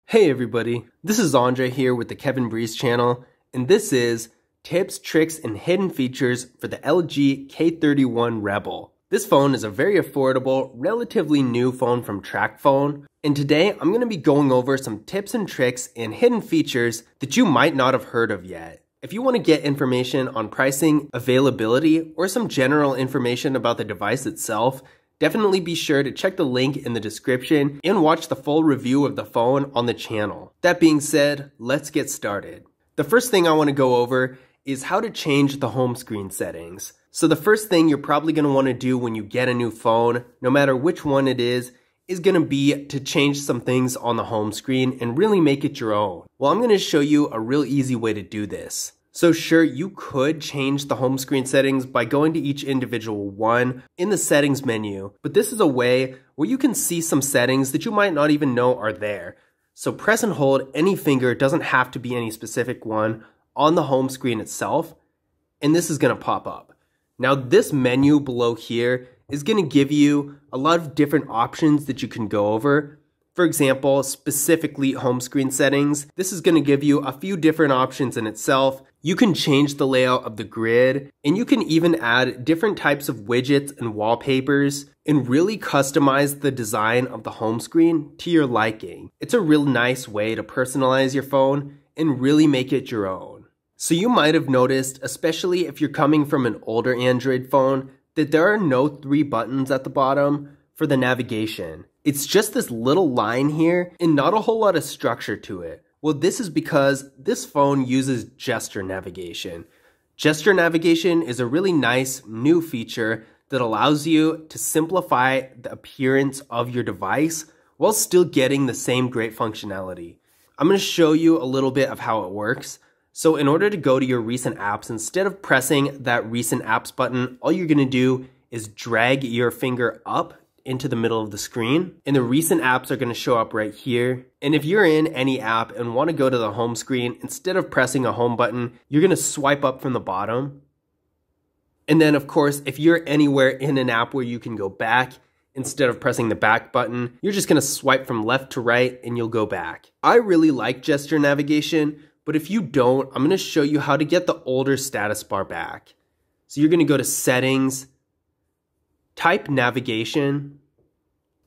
Hey everybody, this is Andre here with the Kevin Breeze channel, and this is tips, tricks, and hidden features for the LG K31 Rebel. This phone is a very affordable, relatively new phone from TracFone, and today I'm going to be going over some tips and tricks and hidden features that you might not have heard of yet. If you want to get information on pricing, availability, or some general information about the device itself, definitely be sure to check the link in the description and watch the full review of the phone on the channel. That being said, let's get started. The first thing I want to go over is how to change the home screen settings. So the first thing you're probably going to want to do when you get a new phone, no matter which one it is going to be to change some things on the home screen and really make it your own. Well, I'm going to show you a real easy way to do this. So sure, you could change the home screen settings by going to each individual one in the settings menu, but this is a way where you can see some settings that you might not even know are there. So press and hold any finger, it doesn't have to be any specific one, on the home screen itself, and this is going to pop up. Now this menu below here is going to give you a lot of different options that you can go over. For example, specifically home screen settings, this is going to give you a few different options in itself. You can change the layout of the grid, and you can even add different types of widgets and wallpapers and really customize the design of the home screen to your liking. It's a real nice way to personalize your phone and really make it your own. So you might have noticed, especially if you're coming from an older Android phone, that there are no 3 buttons at the bottom for the navigation. It's just this little line here and not a whole lot of structure to it. Well, this is because this phone uses gesture navigation. Gesture navigation is a really nice new feature that allows you to simplify the appearance of your device while still getting the same great functionality. I'm going to show you a little bit of how it works. So in order to go to your recent apps, instead of pressing that recent apps button, all you're going to do is drag your finger up into the middle of the screen, and the recent apps are going to show up right here. And if you're in any app and want to go to the home screen, instead of pressing a home button, you're going to swipe up from the bottom. And then of course, if you're anywhere in an app where you can go back, instead of pressing the back button, you're just going to swipe from left to right and you'll go back. I really like gesture navigation, but if you don't, I'm going to show you how to get the older status bar back. So you're going to go to settings, type navigation,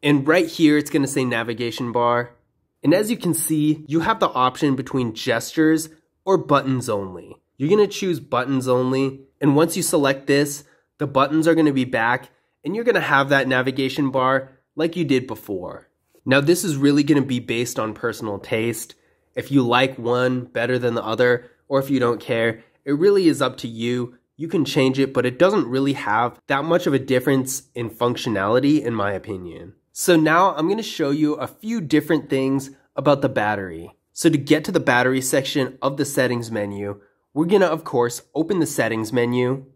and right here it's going to say navigation bar. And as you can see, you have the option between gestures or buttons only. You're going to choose buttons only, and once you select this, the buttons are going to be back and you're going to have that navigation bar like you did before. Now this is really going to be based on personal taste. If you like one better than the other, or if you don't care, it really is up to you. You can change it, but it doesn't really have that much of a difference in functionality in my opinion. So now I'm going to show you a few different things about the battery. So to get to the battery section of the settings menu, we're going to of course open the settings menu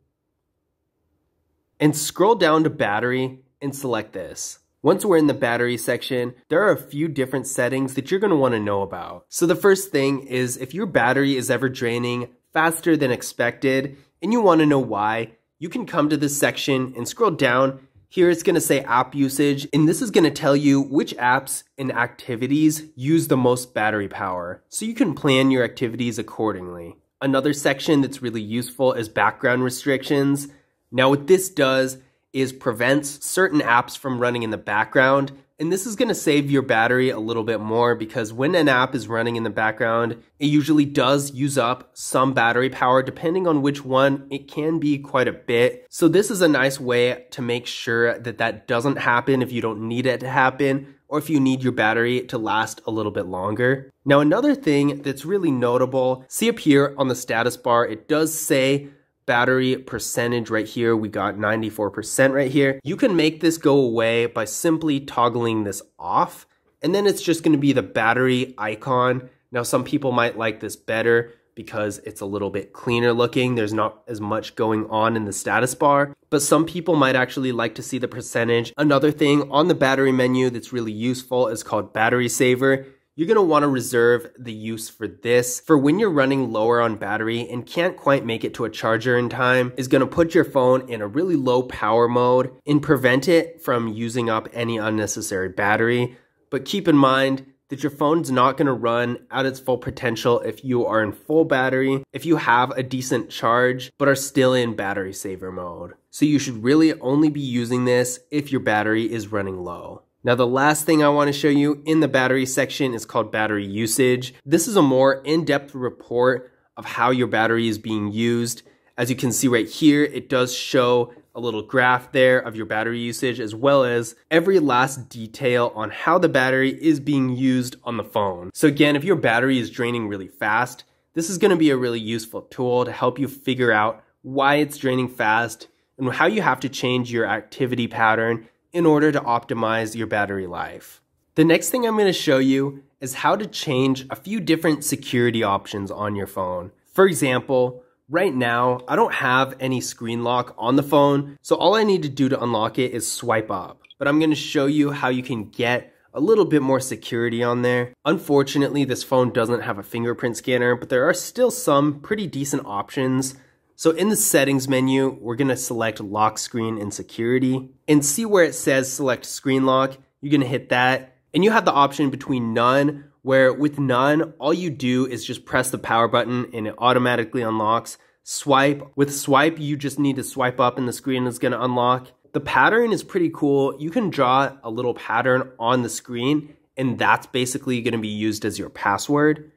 and scroll down to battery and select this. Once we're in the battery section, there are a few different settings that you're going to want to know about. So the first thing is if your battery is ever draining faster than expected and you want to know why, you can come to this section and scroll down. Here it's going to say app usage, and this is going to tell you which apps and activities use the most battery power, so you can plan your activities accordingly. Another section that's really useful is background restrictions. Now what this does is prevents certain apps from running in the background, and this is going to save your battery a little bit more because when an app is running in the background, it usually does use up some battery power. Depending on which one, it can be quite a bit. So this is a nice way to make sure that that doesn't happen if you don't need it to happen, or if you need your battery to last a little bit longer. Now another thing that's really notable, see up here on the status bar, it does say battery percentage right here. We got 94% right here. You can make this go away by simply toggling this off, and then it's just going to be the battery icon. Now some people might like this better because it's a little bit cleaner looking. There's not as much going on in the status bar, but some people might actually like to see the percentage. Another thing on the battery menu that's really useful is called battery saver. You're going to want to reserve the use for this for when you're running lower on battery and can't quite make it to a charger in time. Is going to put your phone in a really low power mode and prevent it from using up any unnecessary battery. But keep in mind, that your phone's not going to run at its full potential if you are in full battery, if you have a decent charge, but are still in battery saver mode. So you should really only be using this if your battery is running low. Now the last thing I want to show you in the battery section is called battery usage. This is a more in-depth report of how your battery is being used. As you can see right here, it does show a little graph there of your battery usage, as well as every last detail on how the battery is being used on the phone. So again, if your battery is draining really fast, this is going to be a really useful tool to help you figure out why it's draining fast and how you have to change your activity pattern in order to optimize your battery life. The next thing I'm going to show you is how to change a few different security options on your phone. For example, right now, I don't have any screen lock on the phone, so all I need to do to unlock it is swipe up. But I'm going to show you how you can get a little bit more security on there. Unfortunately, this phone doesn't have a fingerprint scanner, but there are still some pretty decent options. So in the settings menu, we're going to select lock screen and security, and see where it says select screen lock. You're going to hit that, and you have the option between none, where with none, all you do is just press the power button and it automatically unlocks. Swipe, with swipe, you just need to swipe up and the screen is gonna unlock. The pattern is pretty cool. You can draw a little pattern on the screen and that's basically gonna be used as your password.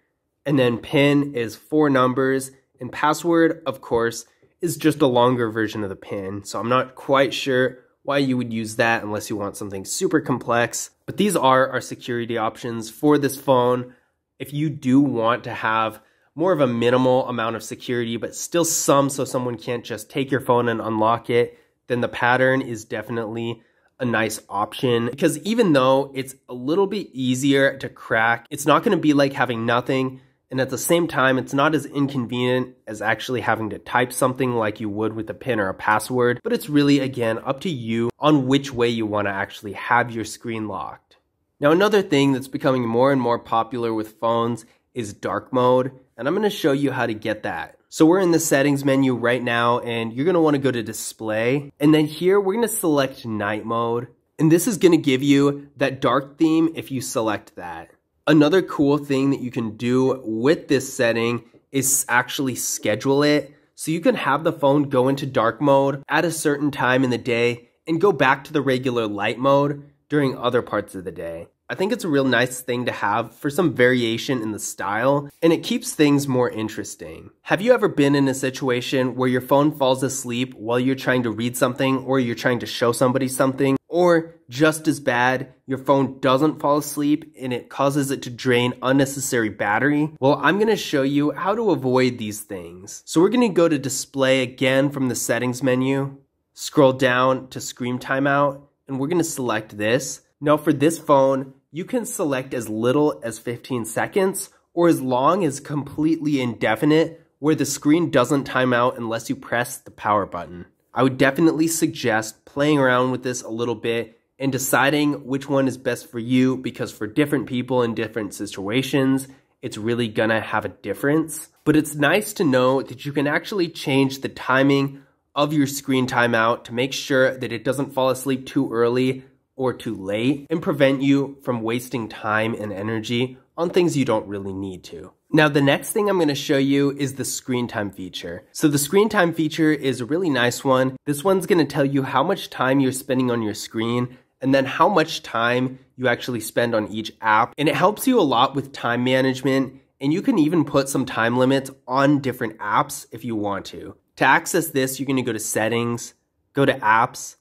And then PIN is 4 numbers and password, of course, is just a longer version of the PIN. So I'm not quite sure why you would use that unless you want something super complex. But these are our security options for this phone. If you do want to have more of a minimal amount of security, but still some so someone can't just take your phone and unlock it, then the pattern is definitely a nice option. Because even though it's a little bit easier to crack, it's not going to be like having nothing. And at the same time, it's not as inconvenient as actually having to type something like you would with a PIN or a password, but it's really, again, up to you on which way you want to actually have your screen locked. Now, another thing that's becoming more and more popular with phones is dark mode, and I'm going to show you how to get that. So we're in the settings menu right now, and you're going to want to go to display, and then here we're going to select night mode, and this is going to give you that dark theme if you select that. Another cool thing that you can do with this setting is actually schedule it. So you can have the phone go into dark mode at a certain time in the day and go back to the regular light mode during other parts of the day. I think it's a real nice thing to have for some variation in the style, and it keeps things more interesting. Have you ever been in a situation where your phone falls asleep while you're trying to read something or you're trying to show somebody something? Or just as bad, your phone doesn't fall asleep and it causes it to drain unnecessary battery? Well, I'm going to show you how to avoid these things. So we're going to go to display again from the settings menu, scroll down to screen timeout, and we're going to select this. Now for this phone, you can select as little as 15 seconds or as long as completely indefinite, where the screen doesn't time out unless you press the power button. I would definitely suggest playing around with this a little bit and deciding which one is best for you, because for different people in different situations, it's really gonna have a difference. But it's nice to know that you can actually change the timing of your screen timeout to make sure that it doesn't fall asleep too early or too late and prevent you from wasting time and energy on things you don't really need to. Now, the next thing I'm going to show you is the screen time feature. So the screen time feature is a really nice one. This one's going to tell you how much time you're spending on your screen and then how much time you actually spend on each app. And it helps you a lot with time management, and you can even put some time limits on different apps if you want to. To access this, you're going to go to settings, go to apps,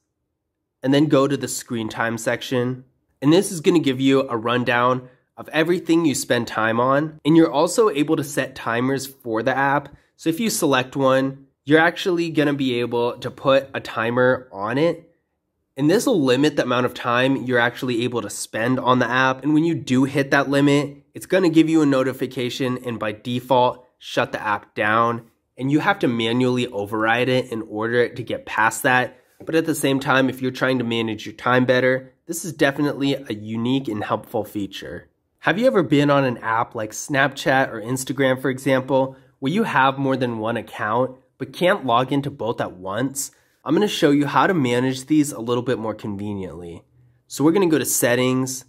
and then go to the screen time section. And this is going to give you a rundown of everything you spend time on. And you're also able to set timers for the app. So if you select one, you're actually going to be able to put a timer on it. And this will limit the amount of time you're actually able to spend on the app. And when you do hit that limit, it's going to give you a notification and by default, shut the app down. And you have to manually override it in order to get past that. But at the same time, if you're trying to manage your time better, this is definitely a unique and helpful feature. Have you ever been on an app like Snapchat or Instagram, for example, where you have more than one account but can't log into both at once? I'm going to show you how to manage these a little bit more conveniently. So we're going to go to settings,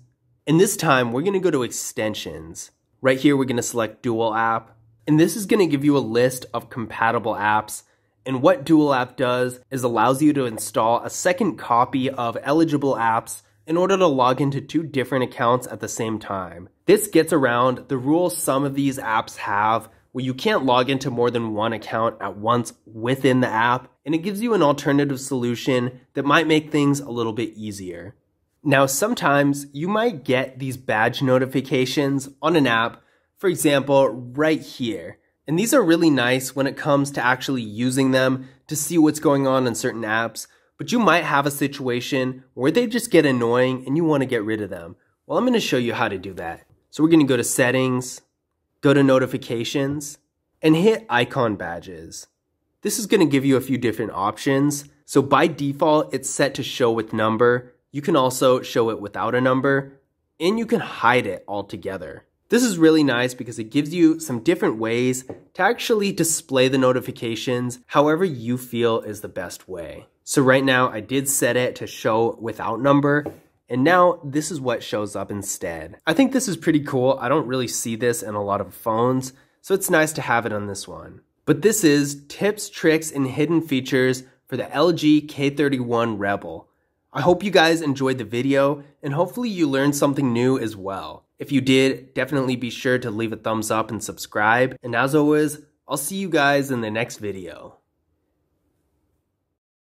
And this time we're going to go to extensions. Right here we're going to select dual app. And this is going to give you a list of compatible apps. And what dual app does is allows you to install a second copy of eligible apps in order to log into 2 different accounts at the same time. This gets around the rule some of these apps have where you can't log into more than 1 account at once within the app, and it gives you an alternative solution that might make things a little bit easier. Now, sometimes you might get these badge notifications on an app, for example, right here. And these are really nice when it comes to actually using them to see what's going on in certain apps, but you might have a situation where they just get annoying and you want to get rid of them. Well, I'm going to show you how to do that. So we're going to go to Settings, go to Notifications, and hit Icon Badges. This is going to give you a few different options. So by default, it's set to show with number. You can also show it without a number, and you can hide it altogether. This is really nice because it gives you some different ways to actually display the notifications however you feel is the best way. So right now I did set it to show without number, and now this is what shows up instead. I think this is pretty cool. I don't really see this in a lot of phones, so it's nice to have it on this one. But this is tips, tricks, and hidden features for the LG K31 Rebel. I hope you guys enjoyed the video, and hopefully you learned something new as well. If you did, definitely be sure to leave a thumbs up and subscribe. And as always, I'll see you guys in the next video.